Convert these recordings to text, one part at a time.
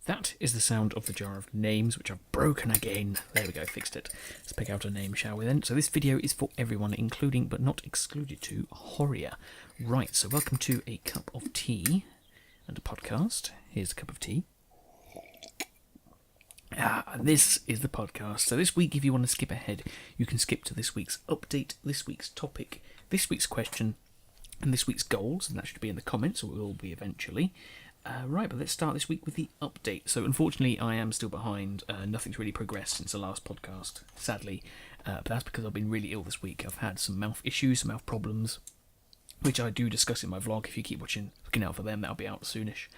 That is the sound of the jar of names, which I've broken again. There we go, fixed it. Let's pick out a name, shall we then? So this video is for everyone, including but not excluded to Horia. Right, so welcome to A Cup of Tea and a podcast. Here's a cup of tea. This is the podcast. So this week, if you want to skip ahead, you can skip to this week's update, this week's topic, this week's question, and this week's goals, and that should be in the comments, or it will be eventually. Right, but let's start this week with the update. So unfortunately, I am still behind. Nothing's really progressed since the last podcast, sadly. But that's because I've been really ill this week. I've had some mouth issues, some mouth problems, which I do discuss in my vlog. If you keep looking out for them, that'll be out soonish.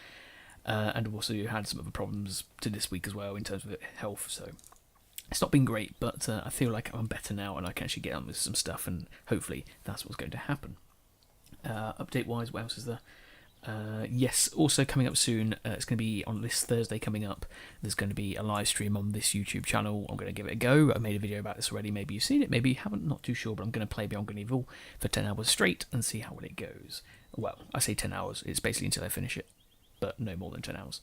And I've also had some other problems to this week as well in terms of health. So it's not been great, but I feel like I'm better now and I can actually get on with some stuff, and hopefully that's what's going to happen. Update-wise, what else is there? Yes, also coming up soon, it's going to be on this Thursday coming up, there's going to be a live stream on this YouTube channel. I'm going to give it a go. I made a video about this already, maybe you've seen it, maybe you haven't, not too sure, but I'm going to play Beyond Good and Evil for 10 hours straight and see how well it goes. Well, I say 10 hours, it's basically until I finish it, but no more than 10 hours.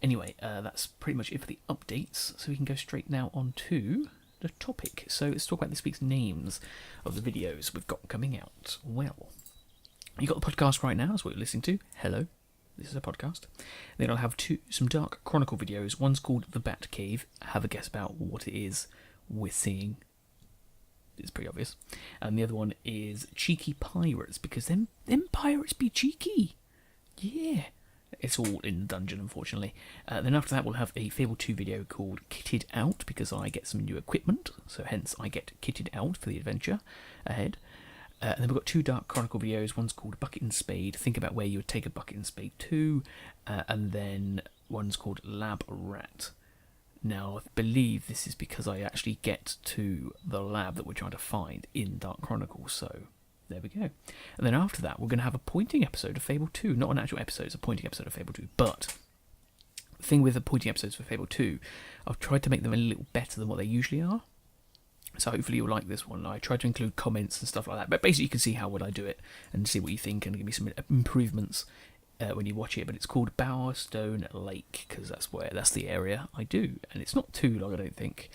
Anyway, that's pretty much it for the updates, so we can go straight now on to the topic. So let's talk about this week's names of the videos we've got coming out. Well, you got the podcast right now, that's what you're listening to. Hello, this is a podcast. Then I'll have some Dark Chronicle videos. One's called The Bat Cave. Have a guess about what it is we're seeing. It's pretty obvious. And the other one is Cheeky Pirates, because them pirates be cheeky. Yeah. It's all in the dungeon, unfortunately. Then after that, we'll have a Fable 2 video called Kitted Out, because I get some new equipment, so hence I get kitted out for the adventure ahead. And then we've got 2 Dark Chronicle videos. One's called Bucket and Spade. Think about where you would take a bucket and spade to. And then one's called Lab Rat. Now, I believe this is because I actually get to the lab that we're trying to find in Dark Chronicle. So, there we go. And then after that, we're going to have a pointing episode of Fable 2. Not an actual episode, it's a pointing episode of Fable 2. But the thing with the pointing episodes for Fable 2, I've tried to make them a little better than what they usually are. So hopefully you'll like this one. I try to include comments and stuff like that. But basically you can see how would I do it and see what you think and give me some improvements when you watch it. But it's called Bowerstone Lake because that's the area I do. And it's not too long, I don't think.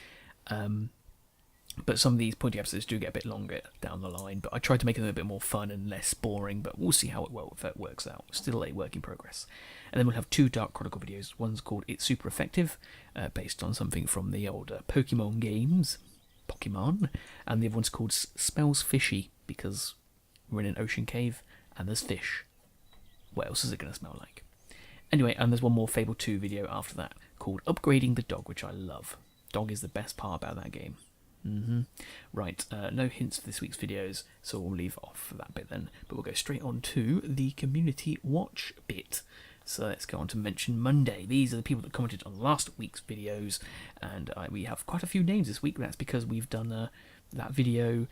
But some of these pointy episodes do get a bit longer down the line. But I try to make them a bit more fun and less boring. But we'll see how it works out. Still a work in progress. And then we'll have 2 Dark Chronicle videos. One's called It's Super Effective, based on something from the older Pokemon games. Pokemon, and the other one's called Smells Fishy because we're in an ocean cave and there's fish. What else is it going to smell like? Anyway, and there's one more Fable 2 video after that called Upgrading the Dog, which I love. Dog is the best part about that game. Right, no hints for this week's videos, so we'll leave off for that bit then. But we'll go straight on to the community watch bit. So let's go on to Mention Monday. These are the people that commented on last week's videos, and we have quite a few names this week. That's because we've done that video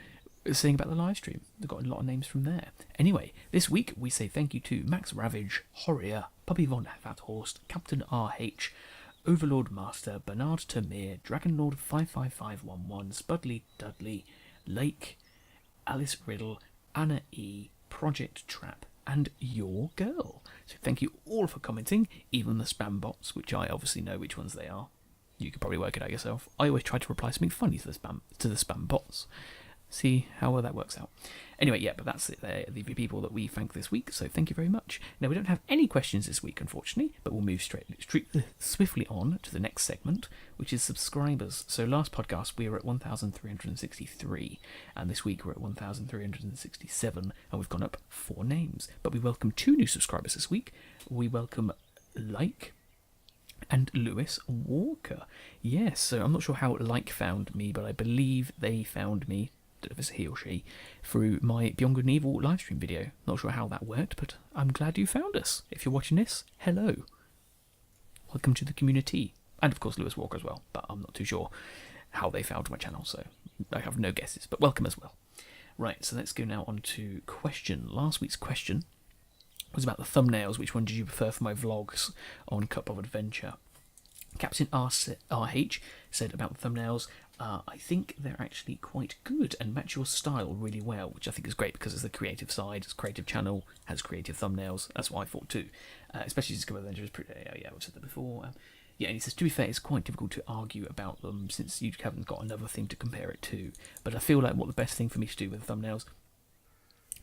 saying about the live stream. We've got a lot of names from there. Anyway, this week we say thank you to Max Ravage, Horia, Puppy Von Fathorst, Captain RH, Overlord Master, Bernard Termere, Dragonlord 55511, Spudley Dudley, Lake, Alice Riddle, Anna E, Project Trap, and Your Girl. So thank you all for commenting, even the spam bots, which I obviously know which ones they are. You could probably work it out yourself. I always try to reply something funny to the spam bots. See how well that works out. Anyway, yeah, but that's it. They're the people that we thank this week, so thank you very much. Now, we don't have any questions this week, unfortunately, but we'll move swiftly on to the next segment, which is subscribers. So last podcast, we were at 1,363, and this week we're at 1,367, and we've gone up 4 names. But we welcome 2 new subscribers this week. We welcome Like and Lewis Walker. Yes, so I'm not sure how Like found me, but I believe they found me, if it's he or she, through my Beyond Good and Evil livestream video. Not sure how that worked, but I'm glad you found us. If you're watching this, hello. Welcome to the community. And of course Lewis Walker as well, but I'm not too sure how they found my channel, so I have no guesses, but welcome as well. Right, so let's go now on to question. Last week's question was about the thumbnails. Which one did you prefer for my vlogs on Cup of Adventure? Captain RH said about the thumbnails, I think they're actually quite good and match your style really well, which I think is great because it's the creative side, it's a creative channel, has creative thumbnails. That's what I thought too. Especially since Cup of Adventure is pretty, yeah, I've said that before. Yeah, and he says, to be fair, it's quite difficult to argue about them since you haven't got another thing to compare it to. But I feel like what the best thing for me to do with thumbnails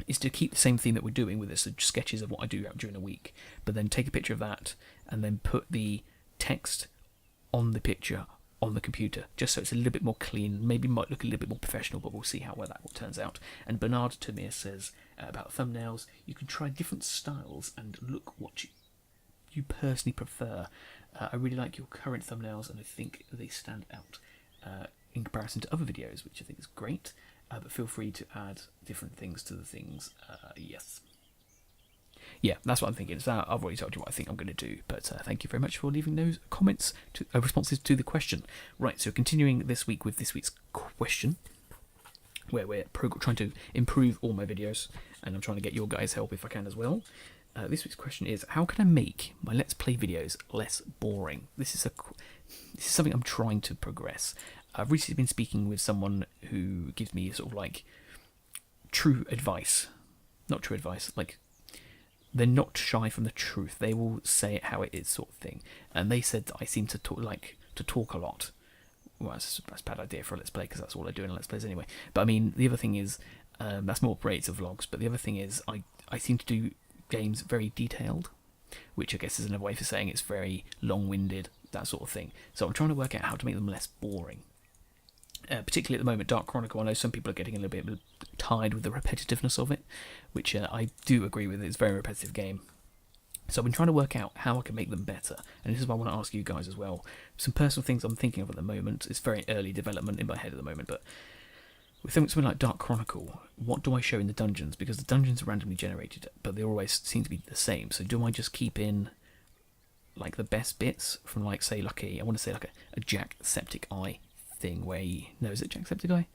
is to keep the same theme that we're doing with this, so sketches of what I do during a week, but then take a picture of that and then put the text on the picture on the computer, just so it's a little bit more clean. Maybe might look a little bit more professional, but we'll see how well that turns out. And Bernard Tamir says about thumbnails, you can try different styles and look what you personally prefer. I really like your current thumbnails, and I think they stand out in comparison to other videos, which I think is great. But feel free to add different things to the things. Yes. Yeah, that's what I'm thinking. So I've already told you what I think I'm going to do, but thank you very much for leaving those comments, responses to the question. Right, so continuing this week with this week's question, where we're trying to improve all my videos, and I'm trying to get your guys' help if I can as well. This week's question is, how can I make my Let's Play videos less boring? This is something I'm trying to progress. I've recently been speaking with someone who gives me sort of like true advice. Not true advice, like they're not shy from the truth. They will say it how it is, sort of thing. And they said that I seem to talk a lot. Well, that's a bad idea for a Let's Play, because that's all I do in a Let's Plays anyway. But I mean, the other thing is, that's more rates of vlogs, but the other thing is I seem to do games very detailed, which I guess is another way for saying it's very long-winded, that sort of thing. So I'm trying to work out how to make them less boring. Particularly at the moment, Dark Chronicle, I know some people are getting a little bit tired with the repetitiveness of it, which I do agree with. It's a very repetitive game. So I've been trying to work out how I can make them better, and this is what I want to ask you guys as well. Some personal things I'm thinking of at the moment. It's very early development in my head at the moment, but with something like Dark Chronicle, what do I show in the dungeons? Because the dungeons are randomly generated, but they always seem to be the same. So do I just keep in like the best bits from, like, say, like I want to say like a Jacksepticeye thing where is it Jacksepticeye?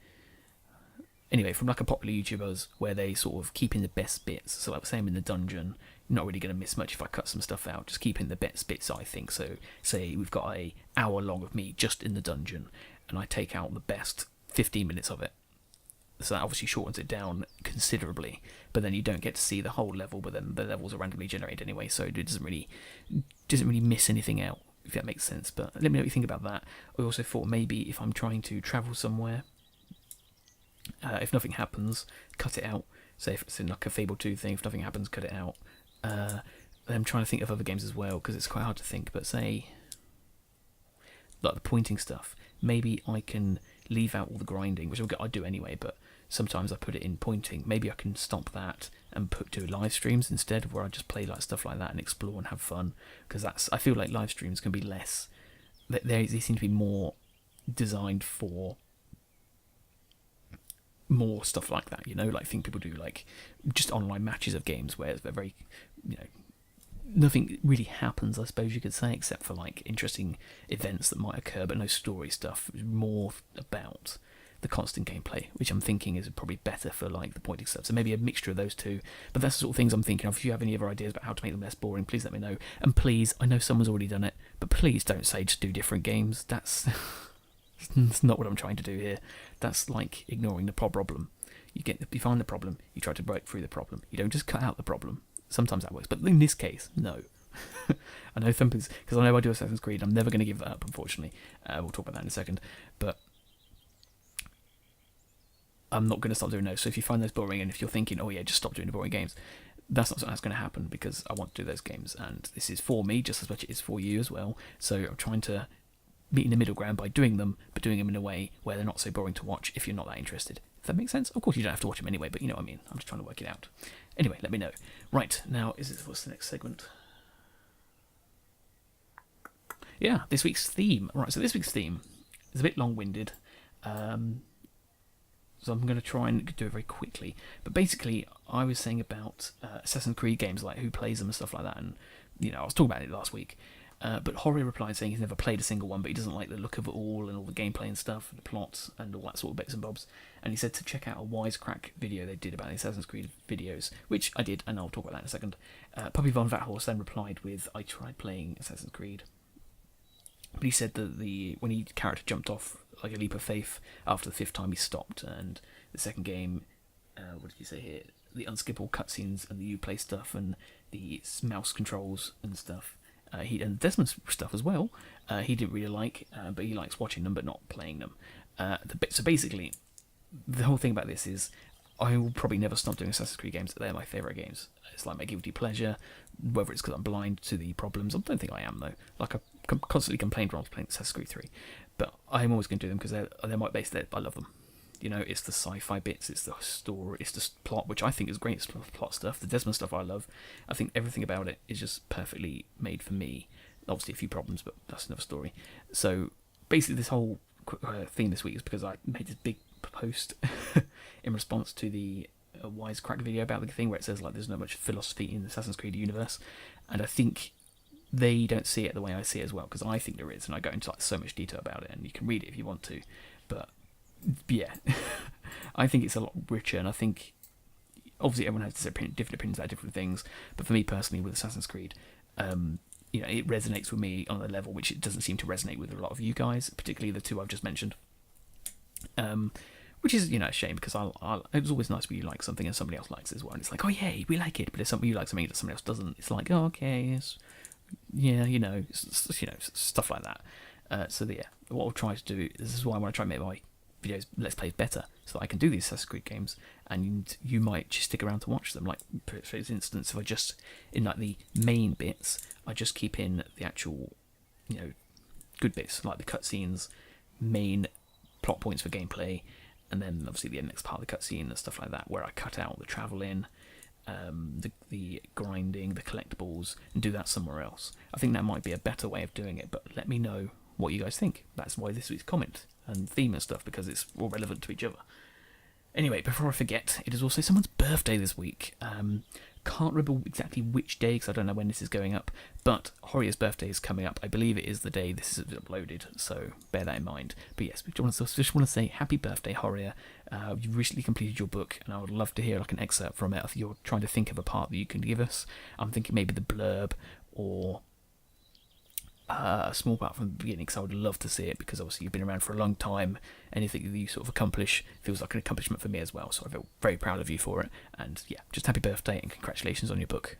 Anyway, from like a popular YouTubers where they sort of keep in the best bits. So like same in the dungeon, you're not really going to miss much if I cut some stuff out. Just keep in the best bits, I think. So say we've got a hour long of me just in the dungeon, and I take out the best 15 minutes of it. So that obviously shortens it down considerably, but then you don't get to see the whole level, but then the levels are randomly generated anyway, so it doesn't really miss anything out, if that makes sense. But let me know what you think about that. I also thought maybe if I'm trying to travel somewhere, if nothing happens, cut it out. Say if it's in like a Fable 2 thing, if nothing happens, cut it out. I'm trying to think of other games as well, because it's quite hard to think, but say like the pointing stuff, maybe I can leave out all the grinding, which I do anyway, but sometimes I put it in pointing. Maybe I can stop that and do live streams instead, where I just play like stuff like that and explore and have fun, because I feel like live streams can be less, they seem to be more designed for more stuff like that, like I think people do like just online matches of games where they're very, nothing really happens, I suppose you could say, except for like interesting events that might occur, but no story stuff. More about the constant gameplay, which I'm thinking is probably better for like the pointing stuff. So maybe a mixture of those two. But that's the sort of things I'm thinking of. If you have any other ideas about how to make them less boring, please let me know. And please, I know someone's already done it, but please don't say just do different games. That's not what I'm trying to do here. That's like ignoring the problem. You find the problem, you try to break through the problem. You don't just cut out the problem. Sometimes that works, but in this case, no. I know thumpers, because I know I do Assassin's Creed. I'm never going to give that up, unfortunately. We'll talk about that in a second. But I'm not going to stop doing those. So if you find those boring, and if you're thinking, oh yeah, just stop doing the boring games, that's not something that's going to happen, because I want to do those games, and this is for me just as much as it is for you as well. So I'm trying to meet in the middle ground by doing them, but doing them in a way where they're not so boring to watch if you're not that interested. If that makes sense? Of course you don't have to watch them anyway, but you know what I mean. I'm just trying to work it out. Anyway, let me know. Right, now, what's the next segment? Yeah, this week's theme. Right, so this week's theme is a bit long-winded, so I'm going to try and do it very quickly. But basically, I was saying about Assassin's Creed games, like who plays them and stuff like that, and I was talking about it last week. But Horry replied saying he's never played a single one, but he doesn't like the look of it all and all the gameplay and stuff, and the plot and all that sort of bits and bobs. And he said to check out a Wisecrack video they did about the Assassin's Creed videos, which I did, and I'll talk about that in a second. Puppy Von Vathorst then replied with, I tried playing Assassin's Creed, but he said that when the character jumped off like a leap of faith after the 5th time he stopped, and the second game, what did he say here? The unskippable cutscenes and the Uplay stuff and the mouse controls and stuff. And Desmond stuff as well. He didn't really like, but he likes watching them but not playing them. So basically, the whole thing about this is I will probably never stop doing Assassin's Creed games. They're my favourite games. It's like my guilty pleasure, whether it's because I'm blind to the problems. I don't think I am, though. Like, I constantly complained when I was playing Assassin's Creed 3. But I'm always going to do them because they're my base. I love them. You know, it's the sci-fi bits, it's the story, it's the plot, which I think is great plot stuff. The Desmond stuff I love. I think everything about it is just perfectly made for me. Obviously a few problems, but that's another story. So, basically this whole theme this week is because I made this big post in response to the Wisecrack video about the thing where it says like there's not much philosophy in the Assassin's Creed universe, and I think they don't see it the way I see it as well, because I think there is, and I go into like so much detail about it, and you can read it if you want to, but yeah, I think it's a lot richer, and I think obviously everyone has different opinions about different things, but for me personally with Assassin's Creed, you know, it resonates with me on a level which it doesn't seem to resonate with a lot of you guys, particularly the two I've just mentioned. Which is, you know, a shame, because it was always nice when you like something and somebody else likes it as well, and it's like, oh yeah, we like it, but if something you like something that somebody else doesn't, it's like, oh okay, yeah, you know, stuff like that. So yeah, what I'll try to do, this is why I want to try and make my videos Let's Plays better, so that I can do these Assassin's Creed games, and you might just stick around to watch them. Like, for instance, if I just, in like the main bits, I just keep in the actual, you know, good bits, like the cutscenes, main plot points for gameplay, and then obviously the next part of the cutscene and stuff like that, where I cut out the travel in, the grinding, the collectibles, and do that somewhere else. I think that might be a better way of doing it, but let me know what you guys think. That's why this week's comment and theme and stuff, because it's all relevant to each other. Anyway, before I forget, it is also someone's birthday this week. Can't remember exactly which day, because I don't know when this is going up, but Horia's birthday is coming up. I believe it is the day this is uploaded, so bear that in mind. But yes, we just want to say happy birthday, Horia. You've recently completed your book, and I would love to hear like an excerpt from it if you're trying to think of a part that you can give us. I'm thinking maybe the blurb, or a small part from the beginning, because I would love to see it, because obviously you've been around for a long time. Anything that you sort of accomplish feels like an accomplishment for me as well, so I feel very proud of you for it. And yeah, just happy birthday and congratulations on your book.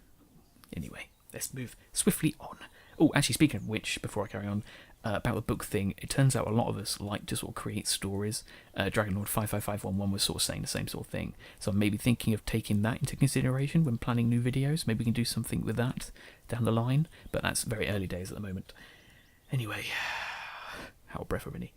Anyway, let's move swiftly on. Oh, actually, speaking of which, before I carry on, about the book thing, it turns out a lot of us like to sort of create stories. Dragonlord 55511 was sort of saying the same sort of thing, so I'm maybe thinking of taking that into consideration when planning new videos. Maybe we can do something with that down the line, but that's very early days at the moment. Anyway, how breath of any.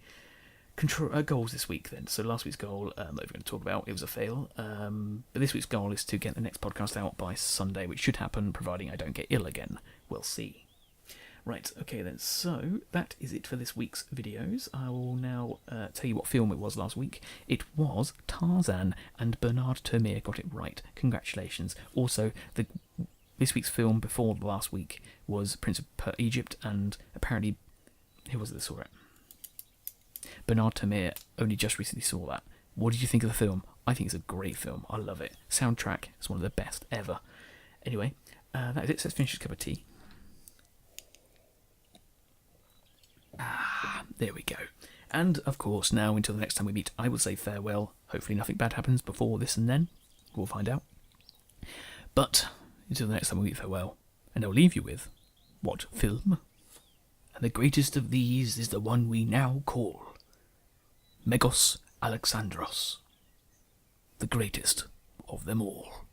Goals this week then. So last week's goal, that we're going to talk about, it was a fail. But this week's goal is to get the next podcast out by Sunday, which should happen, providing I don't get ill again. We'll see. Right, okay then, so that is it for this week's videos. I will now tell you what film it was last week. It was Tarzan, and Bernard Termeer got it right. Congratulations. Also, this week's film before last week was Prince of Egypt, and apparently, who was it that saw it? Bernard Termeer only just recently saw that. What did you think of the film? I think it's a great film. I love it. Soundtrack is one of the best ever. Anyway, that is it. So let's finish this cup of tea. There we go. And, of course, now until the next time we meet, I will say farewell. Hopefully nothing bad happens before this and then. We'll find out. But, until the next time we meet, farewell. And I'll leave you with, what film? And the greatest of these is the one we now call Megos Alexandros. The greatest of them all.